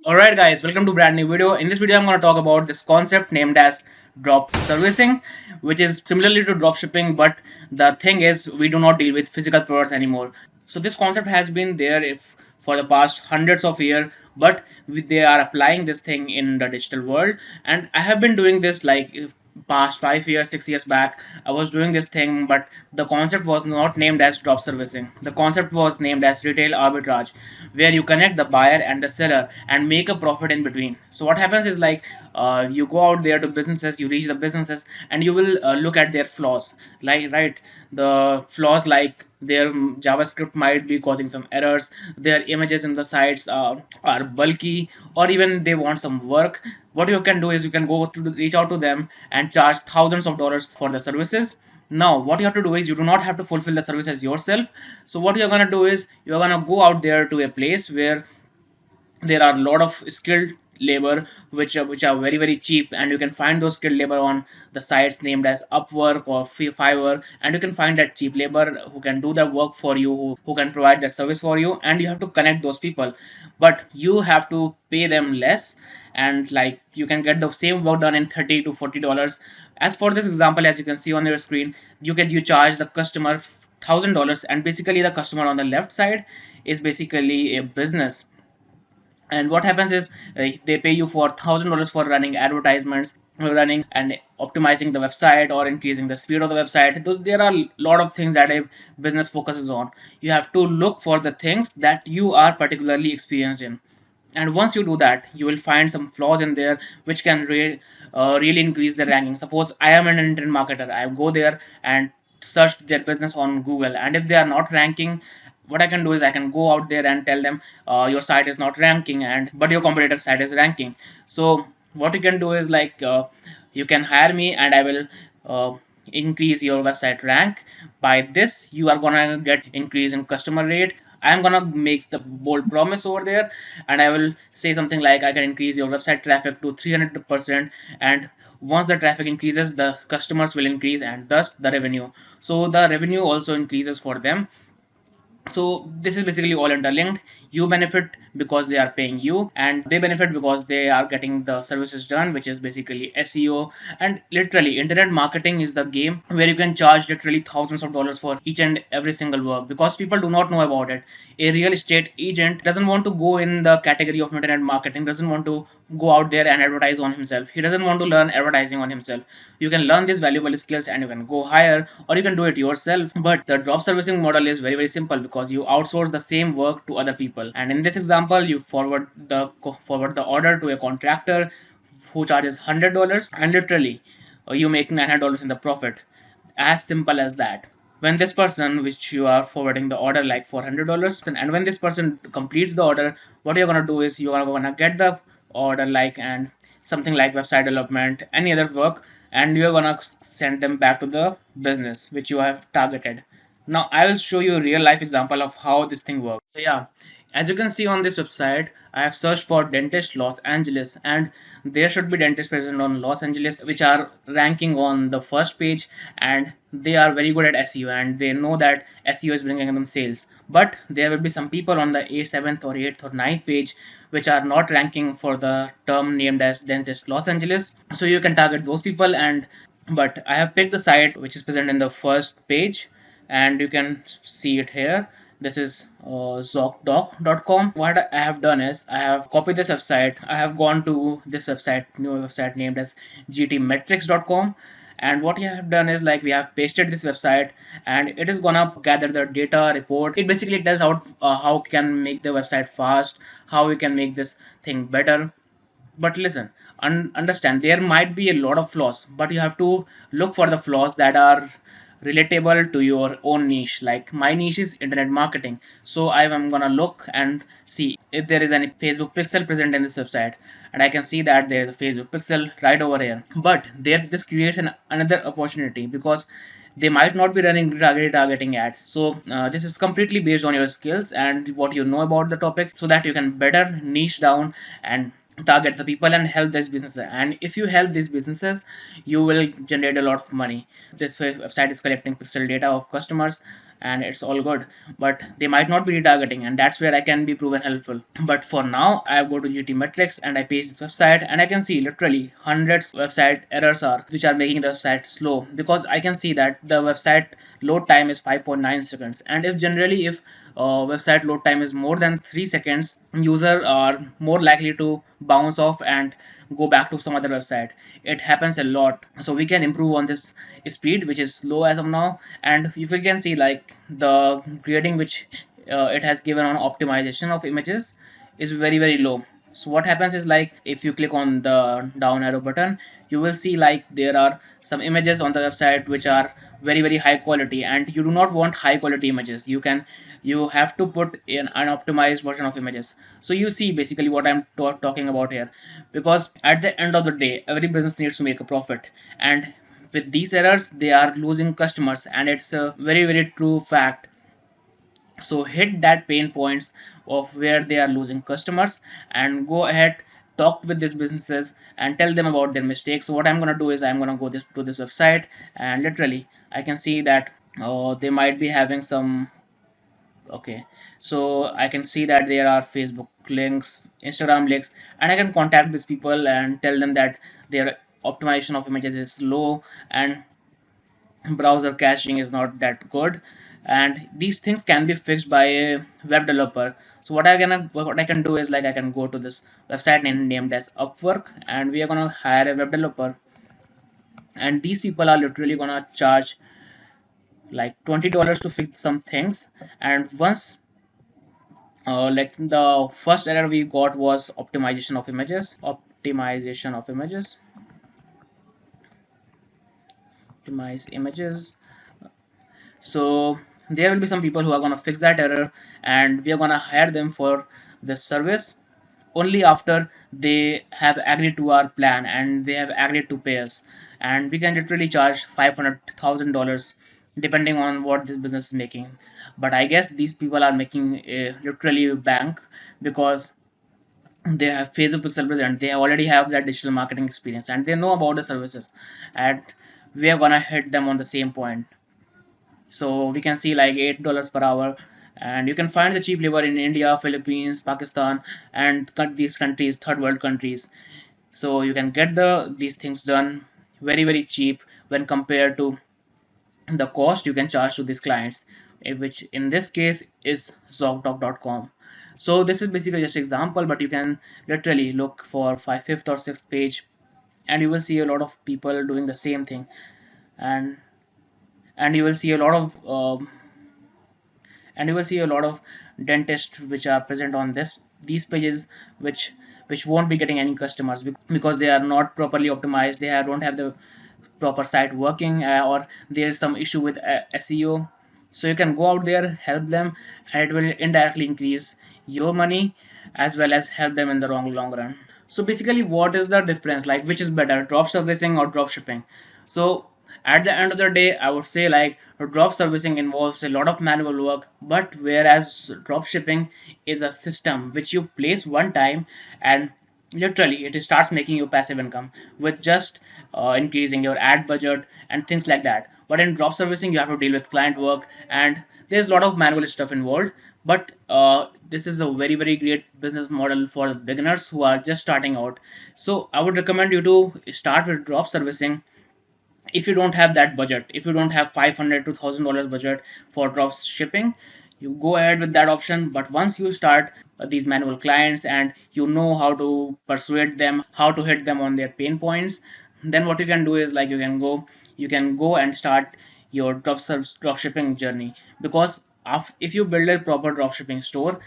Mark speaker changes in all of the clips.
Speaker 1: Alright guys, welcome to brand new video. In this video I'm going to talk about this concept named as drop servicing, which is similarly to drop shipping, but the thing is we do not deal with physical products anymore. So this concept has been there if for the past hundreds of years, but they are applying this thing in the digital world, and I have been doing this like past 5 years 6 years back. I was doing this thing, but the concept was not named as drop servicing. The concept was named as retail arbitrage, where you connect the buyer and the seller and make a profit in between. So what happens is like you go out there to businesses, you reach the businesses, and you will look at their flaws, like right, the flaws like their JavaScript might be causing some errors, their images in the sites are bulky, or even they want some work. What you can do is you can go to reach out to them and charge thousands of dollars for the services. Now what you have to do is you do not have to fulfill the services yourself. So what you're going to do is you're going to go out there to a place where there are a lot of skilled labor which are very cheap, and you can find those skilled labor on the sites named as Upwork or Fiverr, and you can find that cheap labor who can do the work for you, who can provide that service for you, and you have to connect those people, but you have to pay them less, and like you can get the same work done in 30 to $40. As for this example, as you can see on your screen, you charge the customer $1,000, and basically the customer on the left side is basically a business. And what happens is they pay you for $1,000 for running advertisements, running and optimizing the website or increasing the speed of the website. There are a lot of things that a business focuses on. You have to look for the things that you are particularly experienced in, and once you do that you will find some flaws in there which can really increase the ranking. Suppose I am an internet marketer, I go there and search their business on Google, and if they are not ranking, what I can do is I can go out there and tell them your site is not ranking, and but your competitor site is ranking. So what you can do is like you can hire me and I will increase your website rank. By this you are gonna get increase in customer rate. I'm gonna make the bold promise over there, and I will say something like I can increase your website traffic to 300%, and once the traffic increases the customers will increase, and thus the revenue. So the revenue also increases for them. So this is basically all interlinked. You benefit because they are paying you, and they benefit because they are getting the services done, which is basically SEO. And literally internet marketing is the game where you can charge literally thousands of dollars for each and every single work, because people do not know about it. A real estate agent doesn't want to go in the category of internet marketing, doesn't want to go out there and advertise on himself. He doesn't want to learn advertising on himself. You can learn these valuable skills and you can go higher, or you can do it yourself. But the drop servicing model is very simple, because you outsource the same work to other people. And in this example you forward the order to a contractor who charges $100, and literally you make $900 in the profit. As simple as that. When this person which you are forwarding the order like for $100, and when this person completes the order, what you're gonna do is you are gonna get the order like and something like website development, any other work, and you're gonna send them back to the business which you have targeted. Now I will show you a real life example of how this thing works. So yeah, as you can see on this website, I have searched for dentist Los Angeles, and there should be dentists present on Los Angeles which are ranking on the first page, and they are very good at SEO and they know that SEO is bringing them sales. But there will be some people on the 7th or 8th or 9th page which are not ranking for the term named as dentist Los Angeles. So you can target those people, and but I have picked the site which is present in the first page, and you can see it here. This is zocdoc.com. What I have done is I have copied this website. I have gone to this website, new website named as gtmetrics.com, and what we have done is like we have pasted this website, and it is gonna gather the data report. It basically tells out how we can make the website fast, how we can make this thing better. But listen, understand there might be a lot of flaws, but you have to look for the flaws that are relatable to your own niche. Like my niche is internet marketing, so I am gonna look and see if there is any Facebook pixel present in this website, and I can see that there is a Facebook pixel right over here. But there, this creates another opportunity, because they might not be running targeting ads. So this is completely based on your skills and what you know about the topic, so that you can better niche down and target the people and help these businesses. And if you help these businesses, you will generate a lot of money. This website is collecting pixel data of customers, and it's all good, but they might not be retargeting, and that's where I can be proven helpful. But for now, I go to GT metrics and I paste this website, and I can see literally hundreds website errors are which are making the website slow, because I can see that the website load time is 5.9 seconds, and if generally if website load time is more than 3 seconds, user are more likely to bounce off and go back to some other website. It happens a lot, so we can improve on this speed, which is low as of now. And if we can see like the grading which it has given on optimization of images is very low. So what happens is like if you click on the down arrow button, you will see like there are some images on the website which are very high quality, and you do not want high quality images. You have to put in an optimized version of images. So you see basically what I'm talking about here, because at the end of the day every business needs to make a profit, and with these errors they are losing customers, and it's a very true fact. So hit that pain points of where they are losing customers, and go ahead, talk with these businesses and tell them about their mistakes. So what I'm going to do is I'm going to go to this website, and literally I can see that they might be having some. Okay, so I can see that there are Facebook links, Instagram links, and I can contact these people and tell them that their optimization of images is low and browser caching is not that good, and these things can be fixed by a web developer. So what I can do is like I can go to this website named as Upwork, and we are gonna hire a web developer, and these people are literally gonna charge like $20 to fix some things. And once like the first error we got was optimize images. So there will be some people who are going to fix that error, and we are going to hire them for this service only after they have agreed to our plan and they have agreed to pay us. And we can literally charge $500,000 depending on what this business is making. But I guess these people are making a literally bank, because they have Facebook pixel present, they already have that digital marketing experience, and they know about the services, and we are gonna hit them on the same point. So we can see like $8 per hour, and you can find the cheap labor in India, Philippines, Pakistan, and these countries, third world countries. So you can get these things done very cheap when compared to the cost you can charge to these clients, which in this case is zocdoc.com. So this is basically just example, but you can literally look for fifth or sixth page, and you will see a lot of people doing the same thing. And and you will see a lot of dentists which are present on these pages, which won't be getting any customers because they are not properly optimized. Don't have the proper site working, or there is some issue with SEO. So you can go out there, help them, and it will indirectly increase your money as well as help them in the long run. So basically, what is the difference? Like, which is better, drop servicing or drop shipping? So at the end of the day, I would say like drop servicing involves a lot of manual work, but whereas drop shipping is a system which you place one time, and literally it starts making you passive income with just increasing your ad budget and things like that. But in drop servicing, you have to deal with client work, and there's a lot of manual stuff involved. But this is a very great business model for beginners who are just starting out. So I would recommend you to start with drop servicing. If you don't have that budget, if you don't have 500 to $1,000 budget for drop shipping, you go ahead with that option. But once you start these manual clients and you know how to persuade them, how to hit them on their pain points, then what you can do is like you can go and start your drop shipping journey. Because if you build a proper drop shipping store,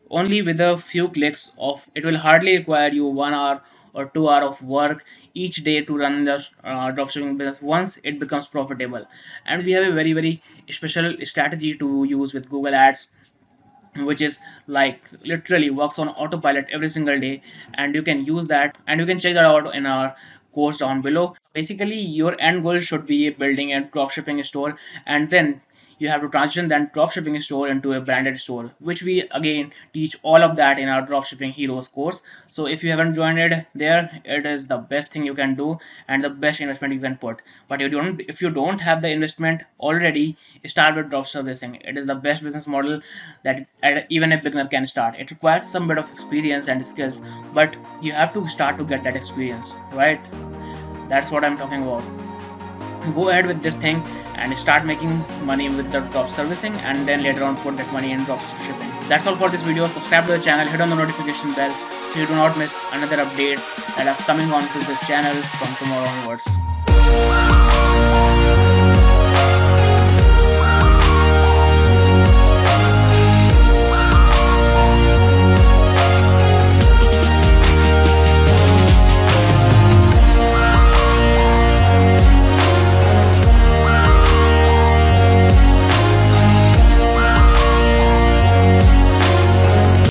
Speaker 1: only with a few clicks of it will hardly require you 1 hour or 2 hour of work each day to run the dropshipping business once it becomes profitable. And we have a very special strategy to use with Google Ads, which is like literally works on autopilot every single day, and you can use that, and you can check that out in our course down below. Basically your end goal should be building a dropshipping store, and then you have to transition that dropshipping store into a branded store, which we again teach all of that in our dropshipping heroes course. So if you haven't joined it there, it is the best thing you can do and the best investment you can put. But if you don't have the investment already, start with drop servicing. It is the best business model that even a beginner can start. It requires some bit of experience and skills, but you have to start to get that experience, right? That's what I'm talking about. Go ahead with this thing and start making money with the drop servicing, and then later on put that money in drop shipping. That's all for this video. Subscribe to the channel, hit on the notification bell so you do not miss another updates that are coming on to this channel from tomorrow onwards.